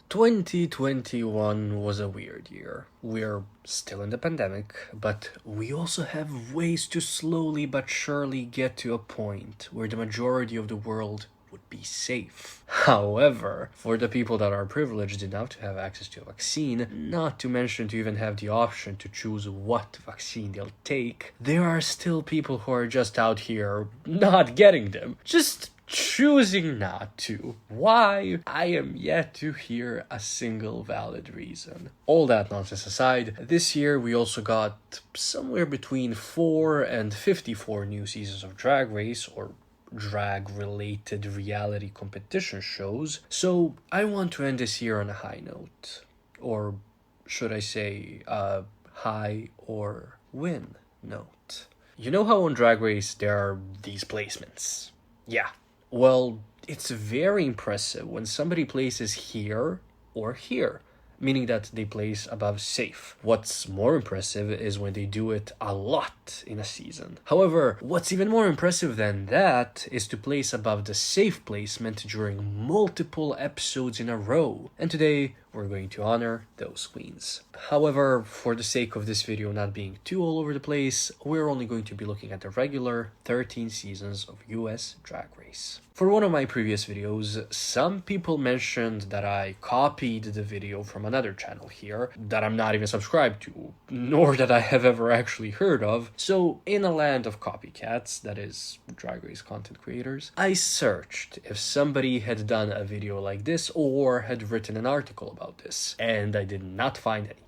2021 was a weird year. We're still in the pandemic, but we also have ways to slowly but surely get to a point where the majority of the world would be safe. However, for the people that are privileged enough to have access to a vaccine, not to mention to even have the option to choose what vaccine they'll take, there are still people who are just out here not getting them. Just choosing not to. Why? I am yet to hear a single valid reason. All that nonsense aside, this year we also got somewhere between 4 and 54 new seasons of Drag Race, or drag-related reality competition shows, so I want to end this year on a high note. Or should I say, a high or win note. You know how on Drag Race there are these placements? Yeah. Well, it's very impressive when somebody places here or here, meaning that they place above safe. What's more impressive is when they do it a lot in a season. However, what's even more impressive than that is to place above the safe placement during multiple episodes in a row. And today, we're going to honor those queens. However, for the sake of this video not being too all over the place, we're only going to be looking at the regular 13 seasons of US Drag Race. For one of my previous videos, some people mentioned that I copied the video from another channel here that I'm not even subscribed to, nor that I have ever actually heard of. So, in a land of copycats, that is, Drag Race content creators, I searched if somebody had done a video like this or had written an article about this, and I did not find anything.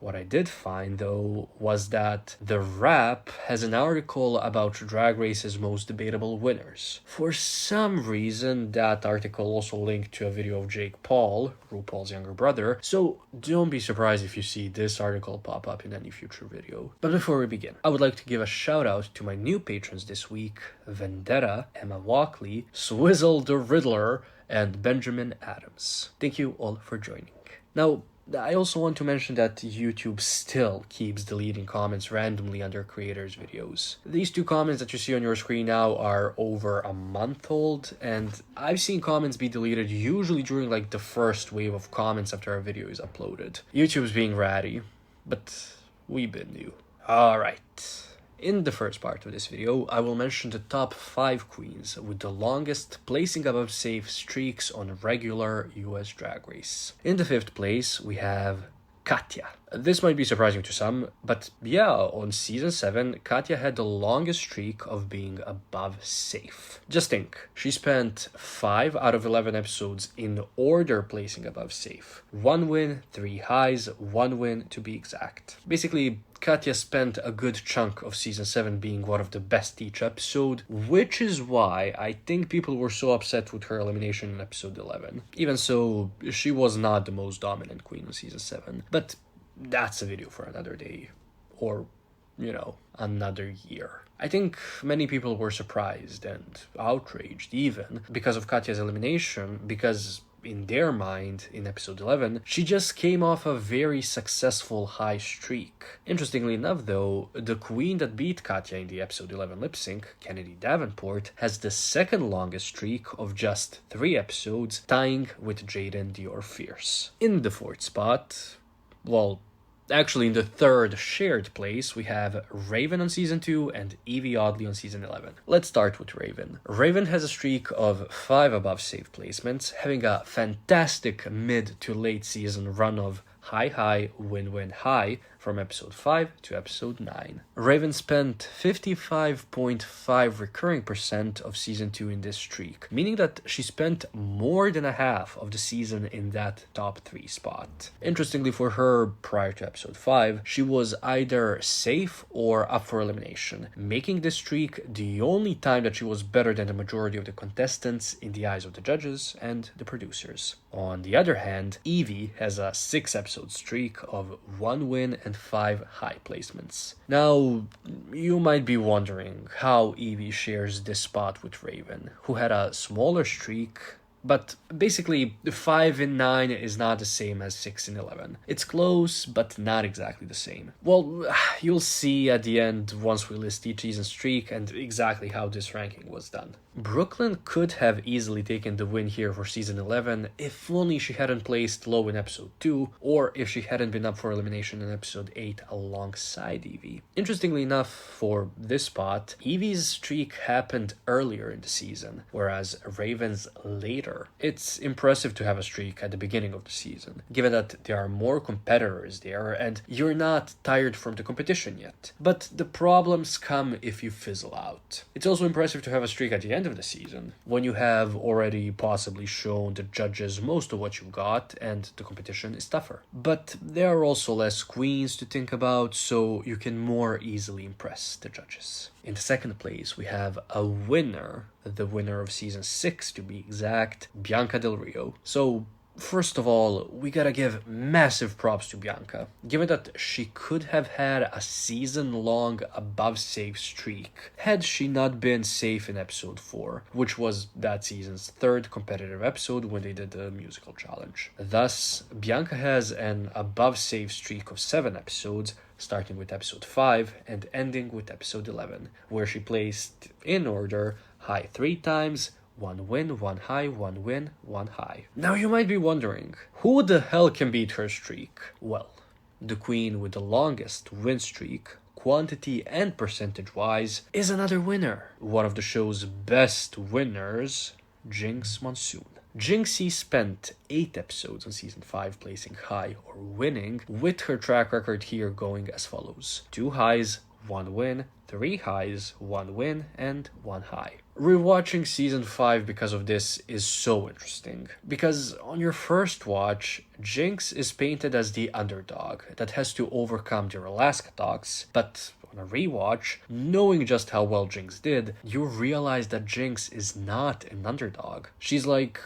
What I did find, though, was that The Wrap has an article about Drag Race's most debatable winners. For some reason, that article also linked to a video of Jake Paul, RuPaul's younger brother, so don't be surprised if you see this article pop up in any future video. But before we begin, I would like to give a shout out to my new patrons this week: Vendetta, Emma Walkley, Swizzle the Riddler, and Benjamin Adams. Thank you all for joining. Now, I also want to mention that YouTube still keeps deleting comments randomly under creators' videos. These two comments that you see on your screen now are over a month old, and I've seen comments be deleted usually during like the first wave of comments after a video is uploaded. YouTube's being ratty, but we've been new. Alright. In the first part of this video, I will mention the top 5 queens with the longest placing above safe streaks on regular US Drag Race. In the 5th place, we have Katya. This might be surprising to some, but yeah, on season 7, Katya had the longest streak of being above safe. Just think, she spent 5 out of 11 episodes in order placing above safe. 1 win, 3 highs, 1 win to be exact. Basically, Katya spent a good chunk of season 7 being one of the best each episode, which is why I think people were so upset with her elimination in episode 11. Even so, she was not the most dominant queen in season 7, but that's a video for another day, or, another year. I think many people were surprised and outraged even because of Katya's elimination, because in their mind, in episode 11, she just came off a very successful high streak. Interestingly enough, though, the queen that beat Katya in the episode 11 lip sync, Kandy Davenport, has the second longest streak of just 3 episodes, tying with Jaidynn Diore Fierce. In the 4th spot, actually, in the 3rd shared place, we have Raven on season 2 and Yvie Oddly on season 11. Let's start with Raven. Raven has a streak of 5 above safe placements, having a fantastic mid to late season run of high, win, high from episode 5 to episode 9. Raven spent 55.5 recurring % of season 2 in this streak, meaning that she spent more than a half of the season in that top 3 spot. Interestingly for her, prior to episode 5, she was either safe or up for elimination, making this streak the only time that she was better than the majority of the contestants in the eyes of the judges and the producers. On the other hand, Yvie has a 6-episode streak of 1 win and 5 high placements. Now, you might be wondering how Yvie shares this spot with Raven, who had a smaller streak But basically, 5 and 9 is not the same as 6 and 11. It's close, but not exactly the same. Well, you'll see at the end once we list each season streak and exactly how this ranking was done. Brooklyn could have easily taken the win here for season 11 if only she hadn't placed low in episode 2, or if she hadn't been up for elimination in episode 8 alongside Yvie. Interestingly enough, for this spot, Yvie's streak happened earlier in the season, whereas Raven's later. It's impressive to have a streak at the beginning of the season, given that there are more competitors there and you're not tired from the competition yet. But the problems come if you fizzle out. It's also impressive to have a streak at the end of the season, when you have already possibly shown the judges most of what you got and the competition is tougher. But there are also less queens to think about, so you can more easily impress the judges. In the second place, we have a winner, the winner of season 6 to be exact, Bianca Del Rio. So first of all, we gotta give massive props to Bianca, given that she could have had a season-long above-safe streak had she not been safe in episode 4, which was that season's third competitive episode when they did the musical challenge. Thus, Bianca has an above-safe streak of 7 episodes, starting with episode 5 and ending with episode 11, where she placed, in order, high 3 times, 1 win, 1 high, 1 win, 1 high. Now you might be wondering, who the hell can beat her streak? Well, the queen with the longest win streak, quantity and percentage-wise, is another winner. One of the show's best winners, Jinkx Monsoon. Jinkx spent 8 episodes on season 5 placing high or winning, with her track record here going as follows: 2 highs, 1 win, 3 highs, 1 win, and 1 high. Rewatching season 5 because of this is so interesting, because on your first watch, Jinkx is painted as the underdog that has to overcome the Alaska dogs, but on a rewatch, knowing just how well Jinkx did, you realize that Jinkx is not an underdog. She's like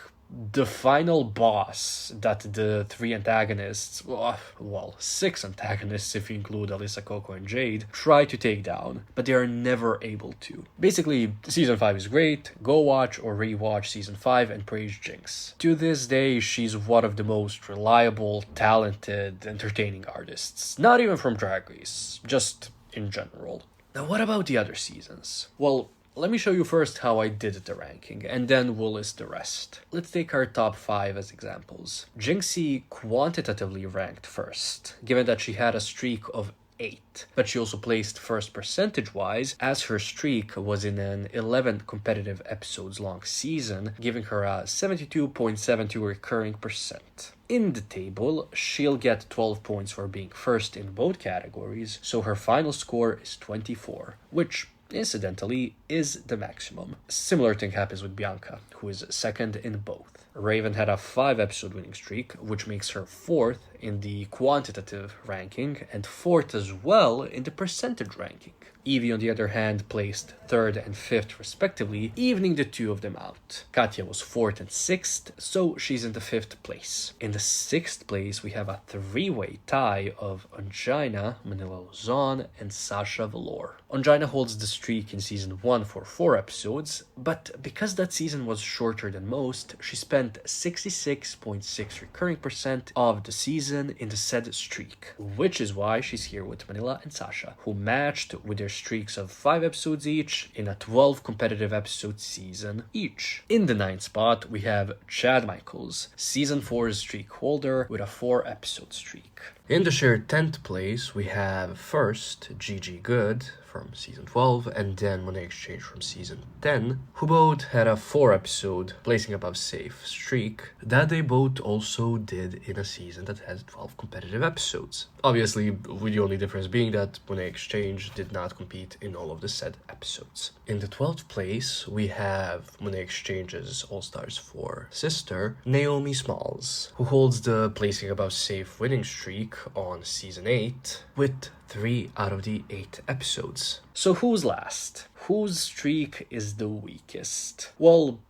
the final boss that the 3 antagonists, well, 6 antagonists if you include Alyssa, Coco, and Jade, try to take down, but they are never able to. Basically, season 5 is great. Go watch or rewatch season 5 and praise Jinkx. To this day, she's one of the most reliable, talented, entertaining artists. Not even from Drag Race, just in general. Now, what about the other seasons? Well, let me show you first how I did the ranking, and then we'll list the rest. Let's take our top 5 as examples. Jinkx quantitatively ranked first, given that she had a streak of 8, but she also placed first percentage-wise, as her streak was in an 11 competitive episodes long season, giving her a 72.72 recurring percent. In the table, she'll get 12 points for being first in both categories, so her final score is 24, which incidentally is the maximum. Similar thing happens with Bianca, who is second in both. Raven had a 5 episode winning streak, which makes her 4th in the quantitative ranking and 4th as well in the percentage ranking. Yvie, on the other hand, placed 3rd and 5th respectively, evening the 2 of them out. Katya was 4th and 6th, so she's in the 5th place. In the 6th place, we have a 3-way tie of Ongina, Manila, Luzon, and Sasha, Velour. Ongina holds the streak in season 1 for 4 episodes, but because that season was shorter than most, she spent 66.6 recurring percent of the season in the said streak, which is why she's here with Manila and Sasha, who matched with their streaks of 5 episodes each in a 12 competitive episode season each. In the 9th spot, we have Chad Michaels, season 4's streak holder with a 4 episode streak. In the shared 10th place, we have first Gigi Goode from season 12 and then Monét Exchange from season 10, who both had a 4 episode placing above safe streak that they both also did in a season that had 12 competitive episodes. Obviously, with the only difference being that Monét Exchange did not compete in all of the said episodes. In the 12th place, we have Monét Exchange's All-Stars 4 sister, Naomi Smalls, who holds the placing above safe winning streak on season 8 with 3 out of the 8 episodes. So who's last? Whose streak is the weakest? Well,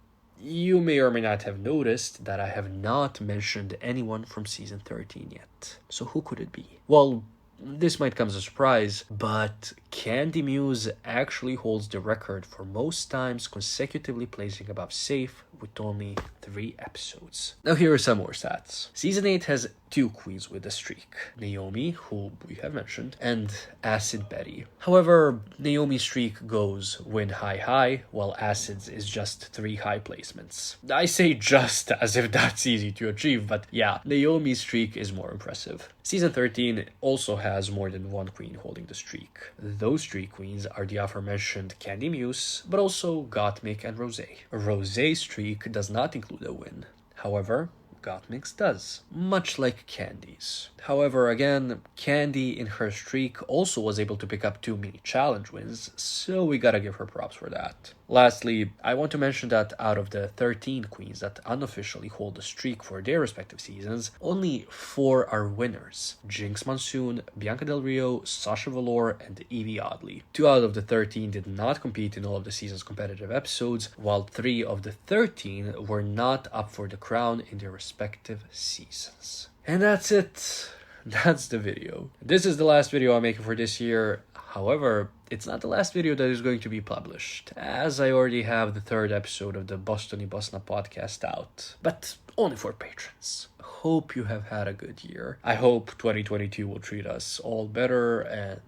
you may or may not have noticed that I have not mentioned anyone from season 13 yet. So who could it be? Well, this might come as a surprise, but Kandy Muse actually holds the record for most times consecutively placing above safe with only 3 episodes. Now here are some more stats. Season 8 has 2 queens with a streak. Naomi, who we have mentioned, and Acid Betty. However, Naomi's streak goes win high, while Acid's is just 3 high placements. I say just as if that's easy to achieve, but yeah, Naomi's streak is more impressive. Season 13 also has more than 1 queen holding the streak. Those 3 queens are the aforementioned Kandy, Muse, but also Gottmik and Rosé. Rosé's streak does not include a win. However, Gottmik's does, much like Kandy's. However, again, Kandy in her streak also was able to pick up 2 mini challenge wins, so we gotta give her props for that. Lastly, I want to mention that out of the 13 queens that unofficially hold the streak for their respective seasons, only 4 are winners. Jinkx, Monsoon, Bianca Del Rio, Sasha, Velour, and Yvie Oddly. 2 out of the 13 did not compete in all of the season's competitive episodes, while 3 of the 13 were not up for the crown in their respective seasons. And that's it. That's the video. This is the last video I'm making for this year. However, it's not the last video that is going to be published, as I already have the 3rd episode of the Bostoni Bosna podcast out, but only for patrons. Hope you have had a good year. I hope 2022 will treat us all better, and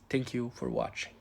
thank you for watching.